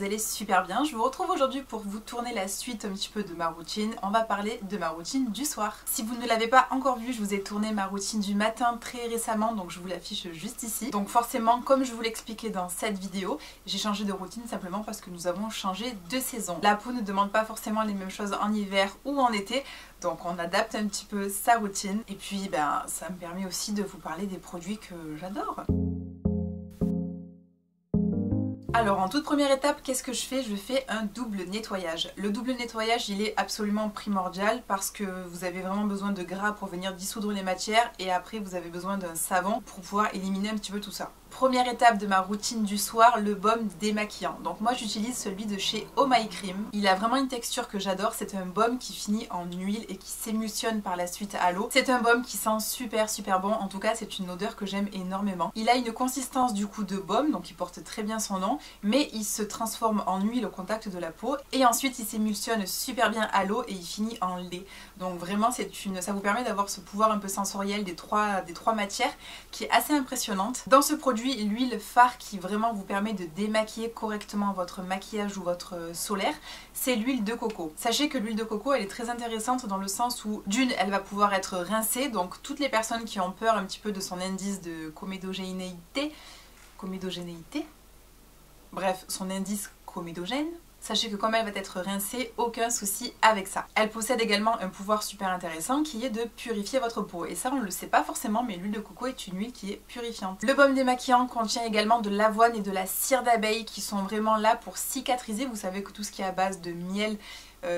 vous allez super bien. Je vous retrouve aujourd'hui pour vous tourner la suite un petit peu de ma routine. On va parler de ma routine du soir. Si vous ne l'avez pas encore vu, je vous ai tourné ma routine du matin très récemment, donc je vous l'affiche juste ici. Donc forcément, comme je vous l'expliquais dans cette vidéo, j'ai changé de routine simplement parce que nous avons changé de saison. La peau ne demande pas forcément les mêmes choses en hiver ou en été, donc on adapte un petit peu sa routine. Et puis ça me permet aussi de vous parler des produits que j'adore. Alors en toute première étape, qu'est-ce que je fais? Je fais un double nettoyage. Le double nettoyage, il est absolument primordial parce que vous avez vraiment besoin de gras pour venir dissoudre les matières et après vous avez besoin d'un savon pour pouvoir éliminer un petit peu tout ça. Première étape de ma routine du soir, le baume démaquillant. Donc moi j'utilise celui de chez Oh My Cream. Il a vraiment une texture que j'adore, c'est un baume qui finit en huile et qui s'émulsionne par la suite à l'eau. C'est un baume qui sent super bon, en tout cas c'est une odeur que j'aime énormément. Il a une consistance du coup de baume, donc il porte très bien son nom, mais il se transforme en huile au contact de la peau et ensuite il s'émulsionne super bien à l'eau et il finit en lait. Donc vraiment ça vous permet d'avoir ce pouvoir un peu sensoriel des trois matières qui est assez impressionnante. Dans ce produit, l'huile phare qui vraiment vous permet de démaquiller correctement votre maquillage ou votre solaire, c'est l'huile de coco. Sachez que l'huile de coco elle est très intéressante dans le sens où d'une elle va pouvoir être rincée, donc toutes les personnes qui ont peur un petit peu de son indice de comédogénéité, bref son indice comédogène, sachez que comme elle va être rincée, aucun souci avec ça. Elle possède également un pouvoir super intéressant qui est de purifier votre peau. Et ça on ne le sait pas forcément, mais l'huile de coco est une huile qui est purifiante. Le baume démaquillant contient également de l'avoine et de la cire d'abeille qui sont vraiment là pour cicatriser. Vous savez que tout ce qui est à base de miel,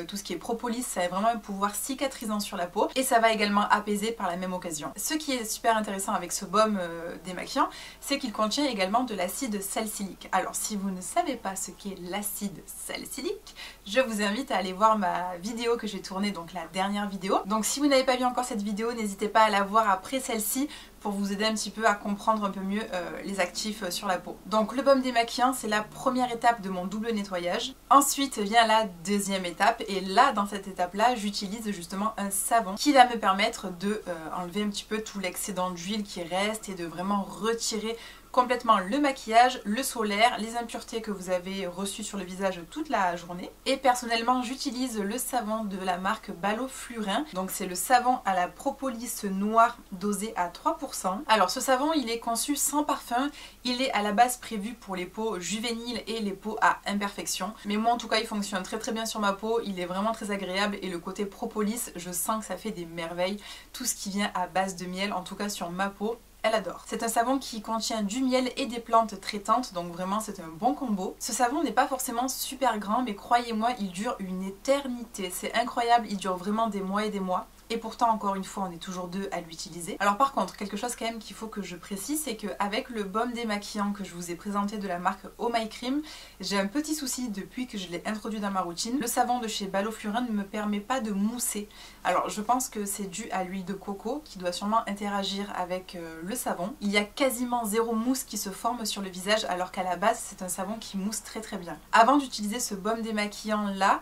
tout ce qui est propolis, ça a vraiment un pouvoir cicatrisant sur la peau et ça va également apaiser par la même occasion. Ce qui est super intéressant avec ce baume démaquillant, c'est qu'il contient également de l'acide salicylique. Alors si vous ne savez pas ce qu'est l'acide salicylique, je vous invite à aller voir ma vidéo que j'ai tournée, donc la dernière vidéo. Donc si vous n'avez pas vu encore cette vidéo, n'hésitez pas à la voir après celle-ci pour vous aider un petit peu à comprendre un peu mieux les actifs sur la peau. Donc le baume démaquillant, c'est la première étape de mon double nettoyage. Ensuite vient la deuxième étape et là dans cette étape là j'utilise justement un savon qui va me permettre de enlever un petit peu tout l'excédent d'huile qui reste et de vraiment retirer complètement le maquillage, le solaire, les impuretés que vous avez reçues sur le visage toute la journée. Et personnellement j'utilise le savon de la marque Balo Flurin. Donc c'est le savon à la propolis noire dosé à 3%. Alors ce savon il est conçu sans parfum, il est à la base prévu pour les peaux juvéniles et les peaux à imperfection. Mais moi en tout cas il fonctionne très bien sur ma peau, il est vraiment très agréable et le côté propolis, je sens que ça fait des merveilles. Tout ce qui vient à base de miel, en tout cas sur ma peau, elle adore. C'est un savon qui contient du miel et des plantes traitantes, donc vraiment c'est un bon combo. Ce savon n'est pas forcément super grand, mais croyez-moi, il dure une éternité. C'est incroyable, il dure vraiment des mois et des mois. Et pourtant, encore une fois, on est toujours deux à l'utiliser. Alors par contre, quelque chose quand même qu'il faut que je précise, c'est qu'avec le baume démaquillant que je vous ai présenté de la marque Oh My Cream, j'ai un petit souci depuis que je l'ai introduit dans ma routine. Le savon de chez Balo Flurin ne me permet pas de mousser. Alors je pense que c'est dû à l'huile de coco qui doit sûrement interagir avec le savon. Il y a quasiment zéro mousse qui se forme sur le visage alors qu'à la base c'est un savon qui mousse très bien. Avant d'utiliser ce baume démaquillant là,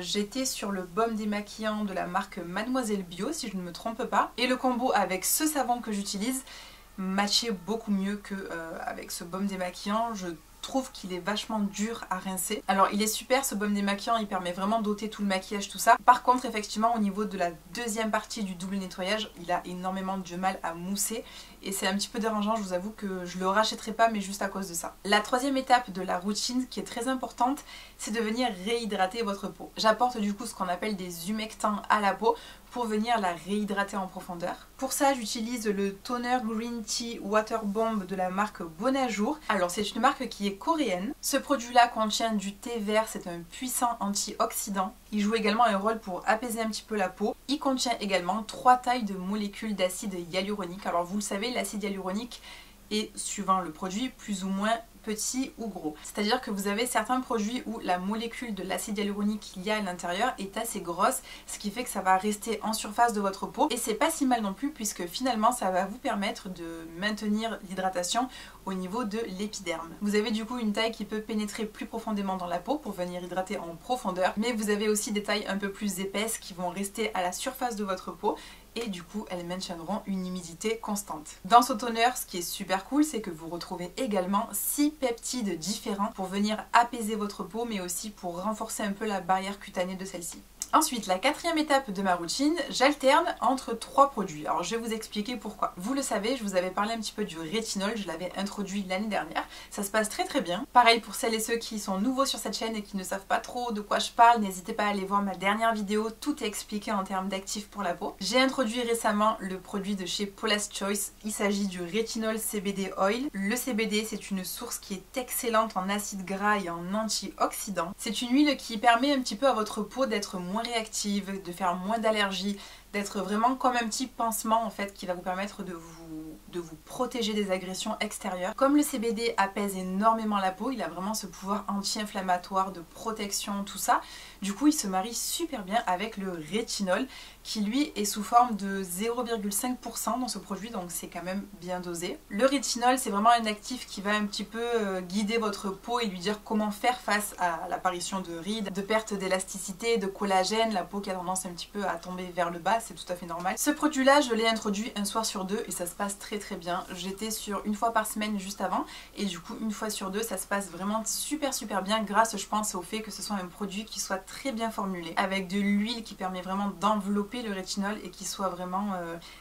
j'étais sur le baume démaquillant de la marque Mademoiselle Bio si je ne me trompe pas, et le combo avec ce savon que j'utilise matchait beaucoup mieux que avec ce baume démaquillant. Je trouve qu'il est vachement dur à rincer. Alors il est super ce baume démaquillant, il permet vraiment d'ôter tout le maquillage, tout ça. Par contre effectivement au niveau de la deuxième partie du double nettoyage, il a énormément de mal à mousser et c'est un petit peu dérangeant, je vous avoue que je le rachèterai pas mais juste à cause de ça. La troisième étape de la routine qui est très importante, c'est de venir réhydrater votre peau. J'apporte du coup ce qu'on appelle des humectants à la peau pour venir la réhydrater en profondeur. Pour ça j'utilise le toner Green Tea Water Bomb de la marque Bonajour. Alors c'est une marque qui est coréenne. Ce produit là contient du thé vert, c'est un puissant antioxydant. Il joue également un rôle pour apaiser un petit peu la peau. Il contient également 3 tailles de molécules d'acide hyaluronique. Alors vous le savez, l'acide hyaluronique est, suivant le produit, plus ou moins petit ou gros. C'est-à-dire que vous avez certains produits où la molécule de l'acide hyaluronique qu'il y a à l'intérieur est assez grosse, ce qui fait que ça va rester en surface de votre peau. Et c'est pas si mal non plus puisque finalement ça va vous permettre de maintenir l'hydratation au niveau de l'épiderme. Vous avez du coup une taille qui peut pénétrer plus profondément dans la peau pour venir hydrater en profondeur, mais vous avez aussi des tailles un peu plus épaisses qui vont rester à la surface de votre peau et du coup elles maintiendront une humidité constante. Dans ce toner, ce qui est super cool, c'est que vous retrouvez également 6 peptides différents pour venir apaiser votre peau mais aussi pour renforcer un peu la barrière cutanée de celle-ci. Ensuite, la quatrième étape de ma routine, j'alterne entre 3 produits. Alors je vais vous expliquer pourquoi. Vous le savez, je vous avais parlé un petit peu du rétinol, je l'avais introduit l'année dernière. Ça se passe très bien. Pareil pour celles et ceux qui sont nouveaux sur cette chaîne et qui ne savent pas trop de quoi je parle, n'hésitez pas à aller voir ma dernière vidéo, tout est expliqué en termes d'actifs pour la peau. J'ai introduit récemment le produit de chez Paula's Choice, il s'agit du rétinol CBD Oil. Le CBD, c'est une source qui est excellente en acides gras et en antioxydants. C'est une huile qui permet un petit peu à votre peau d'être moins réactive, de faire moins d'allergies, d'être vraiment comme un petit pansement en fait qui va vous permettre de vous protéger des agressions extérieures. Comme le CBD apaise énormément la peau, il a vraiment ce pouvoir anti-inflammatoire, de protection, tout ça. Du coup, il se marie super bien avec le rétinol qui lui est sous forme de 0,5% dans ce produit, donc c'est quand même bien dosé. Le rétinol, c'est vraiment un actif qui va un petit peu guider votre peau et lui dire comment faire face à l'apparition de rides, de perte d'élasticité, de collagène, la peau qui a tendance un petit peu à tomber vers le bas, c'est tout à fait normal. Ce produit-là, je l'ai introduit un soir sur 2 et ça se passe très bien. J'étais sur une fois par semaine juste avant et du coup une fois sur 2 ça se passe vraiment super bien grâce je pense au fait que ce soit un produit qui soit très bien formulé avec de l'huile qui permet vraiment d'envelopper le rétinol et qui soit vraiment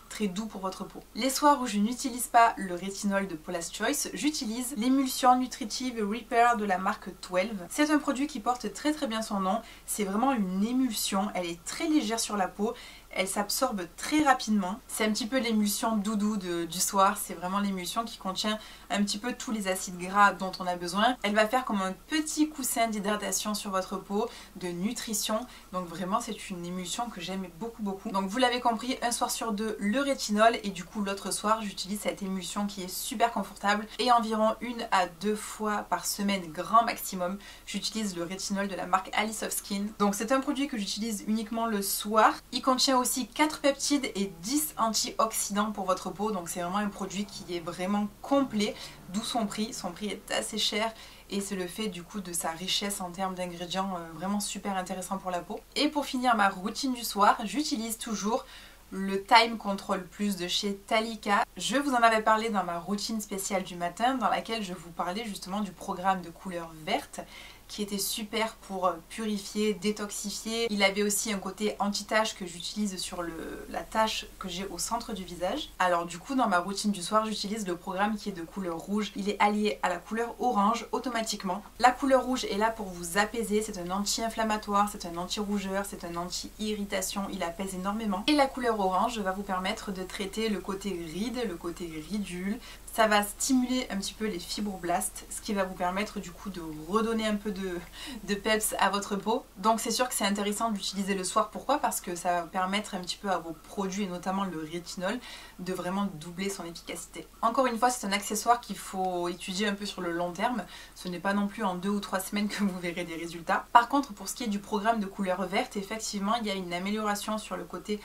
très doux pour votre peau. Les soirs où je n'utilise pas le rétinol de Paula's Choice, j'utilise l'émulsion nutritive Repair de la marque 12. C'est un produit qui porte très bien son nom, c'est vraiment une émulsion, elle est très légère sur la peau, elle s'absorbe très rapidement. C'est un petit peu l'émulsion doudou du soir, c'est vraiment l'émulsion qui contient un petit peu tous les acides gras dont on a besoin. Elle va faire comme un petit coussin d'hydratation sur votre peau, de nutrition, donc vraiment c'est une émulsion que j'aime beaucoup. Donc vous l'avez compris, un soir sur 2 le rétinol et du coup l'autre soir j'utilise cette émulsion qui est super confortable et environ 1 à 2 fois par semaine grand maximum j'utilise le rétinol de la marque Alice of Skin. Donc c'est un produit que j'utilise uniquement le soir. Il contient aussi 4 peptides et 10 antioxydants pour votre peau, donc c'est vraiment un produit qui est vraiment complet, d'où son prix est assez cher et c'est le fait du coup de sa richesse en termes d'ingrédients vraiment super intéressant pour la peau. Et pour finir ma routine du soir, j'utilise toujours le Time Control Plus de chez Talika. Je vous en avais parlé dans ma routine spéciale du matin dans laquelle je vous parlais justement du programme de couleur verte qui était super pour purifier, détoxifier. Il avait aussi un côté anti-tache que j'utilise sur la tache que j'ai au centre du visage. Alors du coup dans ma routine du soir j'utilise le programme qui est de couleur rouge. Il est allié à la couleur orange automatiquement. La couleur rouge est là pour vous apaiser, c'est un anti-inflammatoire, c'est un anti-rougeur, c'est un anti-irritation, il apaise énormément. Et la couleur orange va vous permettre de traiter le côté ride, le côté ridule. Ça va stimuler un petit peu les fibroblastes, ce qui va vous permettre du coup de redonner un peu de peps à votre peau. Donc c'est sûr que c'est intéressant d'utiliser le soir. Pourquoi? Parce que ça va permettre un petit peu à vos produits, et notamment le rétinol, de vraiment doubler son efficacité. Encore une fois, c'est un accessoire qu'il faut étudier un peu sur le long terme. Ce n'est pas non plus en 2 ou 3 semaines que vous verrez des résultats. Par contre, pour ce qui est du programme de couleur verte, effectivement, il y a une amélioration sur le côté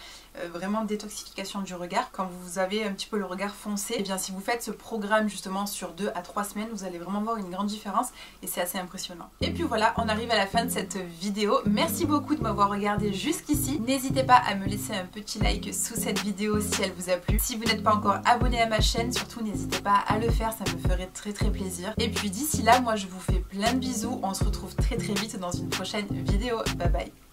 vraiment détoxification du regard. Quand vous avez un petit peu le regard foncé, et bien si vous faites ce programme justement sur 2 à 3 semaines, vous allez vraiment voir une grande différence et c'est assez impressionnant. Et puis voilà, on arrive à la fin de cette vidéo. Merci beaucoup de m'avoir regardé jusqu'ici. N'hésitez pas à me laisser un petit like sous cette vidéo si elle vous a plu. Si vous n'êtes pas encore abonné à ma chaîne, surtout n'hésitez pas à le faire, ça me ferait très plaisir. Et puis d'ici là, moi je vous fais plein de bisous. On se retrouve très vite dans une prochaine vidéo. Bye bye.